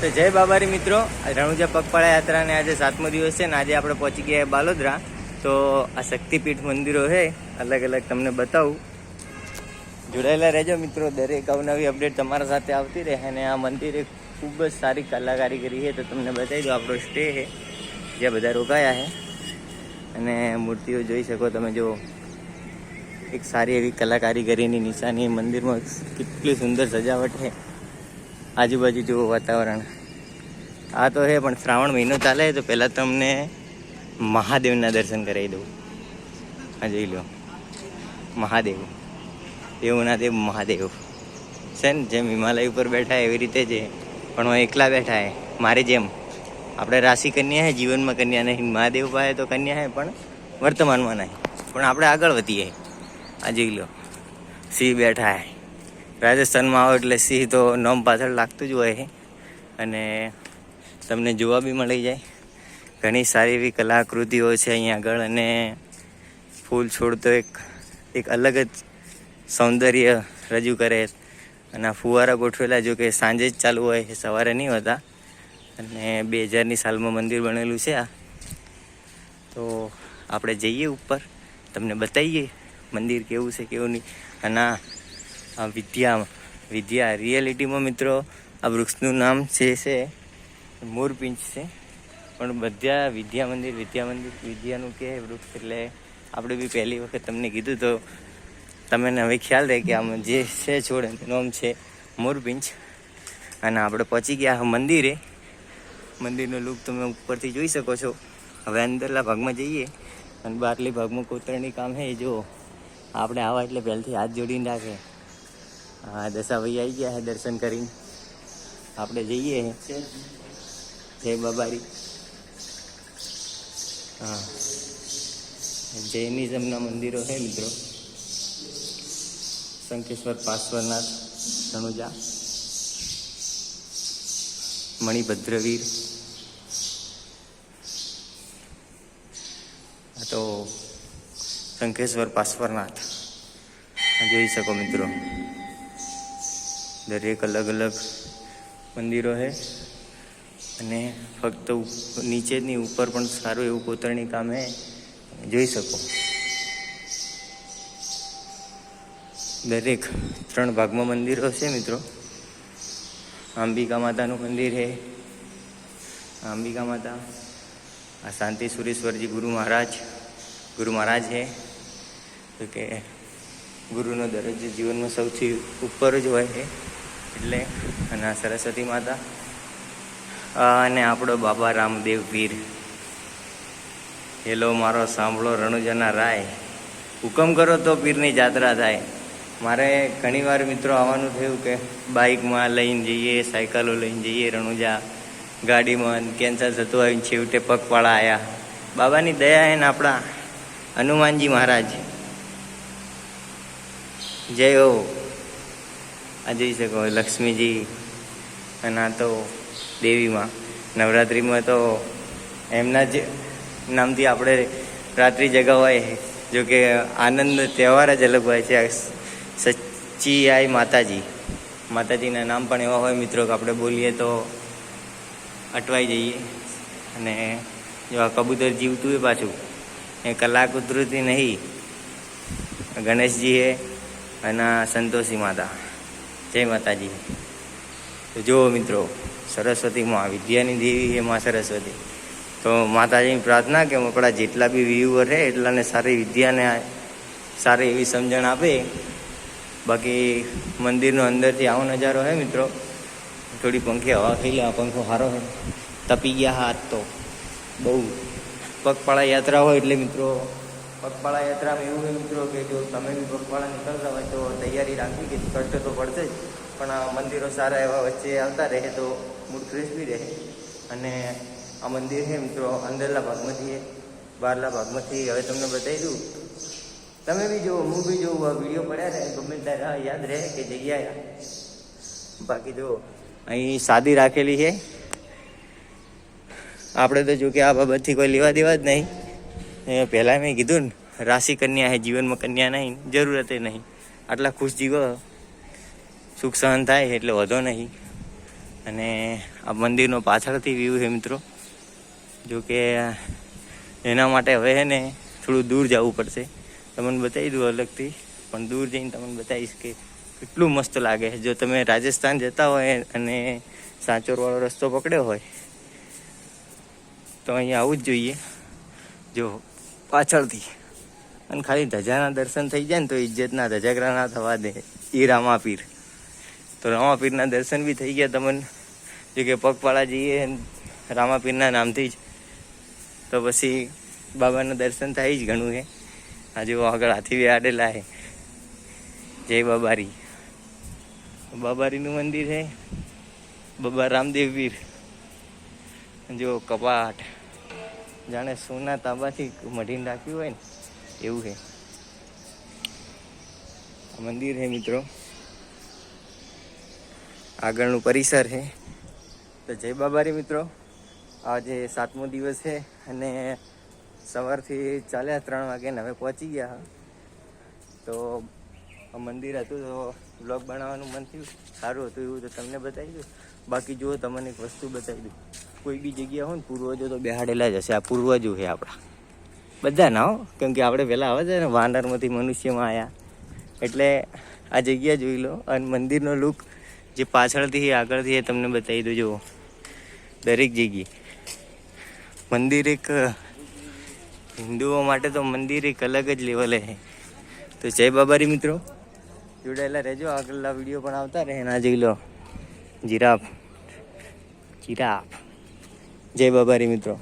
તો જય બાબારી મિત્રો, રણુજા પગપાળા યાત્રાને આજે 7મો દિવસ છે ને આજે આપણે પહોંચી ગયા બાલોદરા. તો આ શક્તિપીઠ મંદિરો છે અલગ અલગ, તમને બતાવું. જોડાયેલા રહેજો મિત્રો, દરેક અવનવી અપડેટ તમારા સાથે આવતી રહે. અને આ મંદિરે ખૂબ જ સારી કલાકારી કરી છે, તો તમને બતાવી દો. આપણો સ્ટે છે જ્યાં બધા રોકાયા છે અને મૂર્તિઓ જોઈ શકો તમે. જો એક સારી એવી કલાકારી કરીની નિશાની મંદિરમાં, કેટલી સુંદર સજાવટ છે. આજુબાજુ જુઓ વાતાવરણ. આ તો છે પણ શ્રાવણ મહિનો ચાલે તો પહેલાં તમને મહાદેવના દર્શન કરાવી દઉં. આ જોઈ લો, મહાદેવ, દેવોના દેવ મહાદેવ છે ને. જેમ હિમાલય ઉપર બેઠા એવી રીતે છે, પણ હું એકલા બેઠા હે મારી જેમ. આપણે રાશિ કન્યા હે, જીવનમાં કન્યા નહીં. મહાદેવ પાસે તો કન્યા હે પણ વર્તમાનમાં નહીં, પણ આપણે આગળ વધીએ. આ જોઈ લો, સિંહ બેઠા હે. રાજસ્થાનમાં આવો એટલે સિંહ તો નોમ પાછળ લાગતું જ હોય છે અને તમને જોવા બી મળી જાય. ઘણી સારી એવી કલાકૃતિઓ છે અહીંયા આગળ અને ફૂલ છોડ તો એક અલગ જ સૌંદર્ય રજૂ કરે. અને આ ફુવારા ગોઠવેલા, જો કે સાંજે જ ચાલુ હોય છે, સવારે નહીં હોતા. અને 2000ની સાલમાં મંદિર બનેલું છે આ. તો આપણે જઈએ ઉપર, તમને બતાવીએ મંદિર કેવું છે કેવું નહીં. અને આ વિદ્યા રિયાલિટીમાં મિત્રો આ વૃક્ષનું નામ છે મોરપિંચ છે. પણ બધા વિદ્યાનું કે વૃક્ષ, એટલે આપણે બી પહેલી વખત તમને કીધું તો તમને હવે ખ્યાલ રહે કે આમાં જે છે છોડ એનું નામ છે મોરપિંચ. અને આપણે પહોંચી ગયા મંદિરે. મંદિરનો લુક તમે ઉપરથી જોઈ શકો છો. હવે અંદરના ભાગમાં જઈએ અને બહારલી ભાગમાં કોતરણી કામ છે. જો આપણે આવા એટલે પહેલથી હાથ જોડીને રાખે. હા, દશા ભાઈ આવી ગયા છે દર્શન કરીને. આપણે જઈએ જય બાબારી. હા, જૈનિઝમના મંદિરો છે મિત્રો. શંખેશ્વર, પાર્શ્વનાથ, રણુજા, મણિભદ્રવીર. આ તો શંખેશ્વર પાર્શ્વનાથ જોઈ શકો મિત્રો. દરેક અલગ અલગ મંદિરો છે અને ફક્ત નીચેની ઉપર પણ સારું એવું કોતરણી કામ છે, જોઈ શકો. દરેક 3 ભાગમાં મંદિરો છે મિત્રો. અંબિકા માતાનું મંદિર છે. અંબિકા માતા. આ શાંતિ સુરેશ્વરજી ગુરુ મહારાજ છે. તો કે ગુરુનો દરજ્જો જીવનમાં સૌથી ઉપર જ હોય છે એટલે. અને આ સરસ્વતી માતા અને આપણો બાબા રામદેવ પીર. હેલો મારો સાંભળો રણુજાના રાય, હુકમ કરો તો પીરની જાત્રા થાય. મારે ઘણીવાર મિત્રો આવવાનું થયું કે બાઇકમાં લઈને જઈએ, સાયકલો લઈને જઈએ રણુજા, ગાડીમાં કેન્સર થતું આવીને છેવટે પગપાળા આવ્યા. બાબાની દયા હે ને આપણા હનુમાનજી મહારાજ જય હો. આ જોઈ શકો લક્ષ્મીજી. અને આ તો દેવીમાં. નવરાત્રિમાં તો એમના જ નામથી આપણે રાત્રિ જગાવાય. જો કે આનંદ તહેવાર જ અલગ હોય છે. સચ્ચી માતાજીના નામ પણ એવા હોય મિત્રો કે આપણે બોલીએ તો અટવાઈ જઈએ. અને જો આ કબૂતર જીવતું હોય પાછું, એ કલાકૃતિ નહીં. ગણેશજી છે અને સંતોષી માતા. જય માતાજી. તો જુઓ મિત્રો, સરસ્વતી માં, વિદ્યાની દેવી છે માં સરસ્વતી. તો માતાજીની પ્રાર્થના કે આપણા જેટલા બી વ્યુઅર છે એટલાને સારી વિદ્યાને સારી એવી સમજણ આપે. બાકી મંદિરનો અંદરથી આવો નજારો છે મિત્રો. થોડી પંખી હવા ખાઈ લે. આ પંખો સારો છે. તપી ગયા હાથ તો બહુ. પગપાળા યાત્રા હોય એટલે મિત્રો, પગપાળા યાત્રામાં એવું હોય મિત્રો કે જો તમે બી પગપાળા નીકળતા હોય તો તૈયારી રાખવી કે કષ્ટ તો પડશે જ, પણ આ મંદિરો સારા એવા વચ્ચે આવતા રહે તો મૂડ ફ્રેશ બી રહે. અને આ મંદિર છે મિત્રો અંદરના ભાગમાંથી, બહારના ભાગમાંથી હવે તમને બતાવી દઉં. તમે બી જુઓ, હું બી જોઉં. આ વિડીયો પડ્યા રહે, ગમે ત્યારે યાદ રહે કે જગ્યાએ. બાકી જો અહીં સાદી રાખેલી છે. આપણે તો જો કે આ બાબતથી કોઈ લેવા દેવા જ નહીં. પહેલાં મેં કીધું ને, રાશિ કન્યા છે, જીવનમાં કન્યા નહીં, જરૂરત નહીં. આટલા ખુશ જીવો, સુખ સહન થાય એટલે વધો નહીં. અને આ મંદિરનો પાછળથી વ્યૂ છે મિત્રો. જો કે એના માટે હવે છે ને થોડું દૂર જવું પડશે. તમને બતાવી દઉં અલગથી, પણ દૂર જઈને તમને બતાવીશ કે કેટલું મસ્ત લાગે. જો તમે રાજસ્થાન જતા હોય અને સાંચોરવાળો રસ્તો પકડ્યો હોય તો અહીંયા આવવું જ જોઈએ. જો પાછળથી અને ખાલી ધજાના દર્શન થઈ જાય ને તો ઇજ્જતના ધજાગરા ના થવા દે. એ રામાપીર, તો રામાપીરના દર્શન બી થઈ ગયા તમને. જો કે પગપાળા જઈએ રામાપીરના નામથી જ, તો પછી બાબાના દર્શન થાય જ ઘણું છે. આ જો આગળ હાથી બી આડેલા છે. જય બાબારી, બાબારીનું મંદિર છે. બાબા રામદેવ પીર. જો કપાટ જાણે સોના તાંબાથી મઢીને રાખ્યું હોય ને એવું છે મંદિર છે મિત્રો. આગળનું પરિસર છે. તો જય બાબારી મિત્રો. આજે 7મો દિવસ છે અને સવારથી ચાલ્યા 3 વાગે ને હવે પહોંચી ગયા. તો મંદિર હતું તો બ્લોગ બનાવવાનું મન થયું, સારું હતું એવું તો તમને બતાવી દઉં. બાકી જુઓ તમને એક વસ્તુ બતાવી દઉં. કોઈ બી જગ્યા હોય ને પૂર્વજો તો બેહાડેલા જ હશે. આ પૂર્વજો છે આપણા બધા ના હો, કેમ કે આપણે પહેલાં આવે છે ને વાનરમાંથી મનુષ્યમાં આવ્યા, એટલે આ જગ્યા જોઈ લો. અને મંદિરનો લુક જે પાછળથી આગળથી એ તમને બતાવી દઉં. જુઓ દરેક જગ્યાએ મંદિર એક હિન્દુઓ માટે તો મંદિર એક અલગ જ લેવલે છે. તો જય બાબારી મિત્રો, જોડાયેલા રહેજો. આગળના વિડીયો પણ આવતા રહે. ના જોઈ લો જીરાફ. જય બાબારી મિત્રો.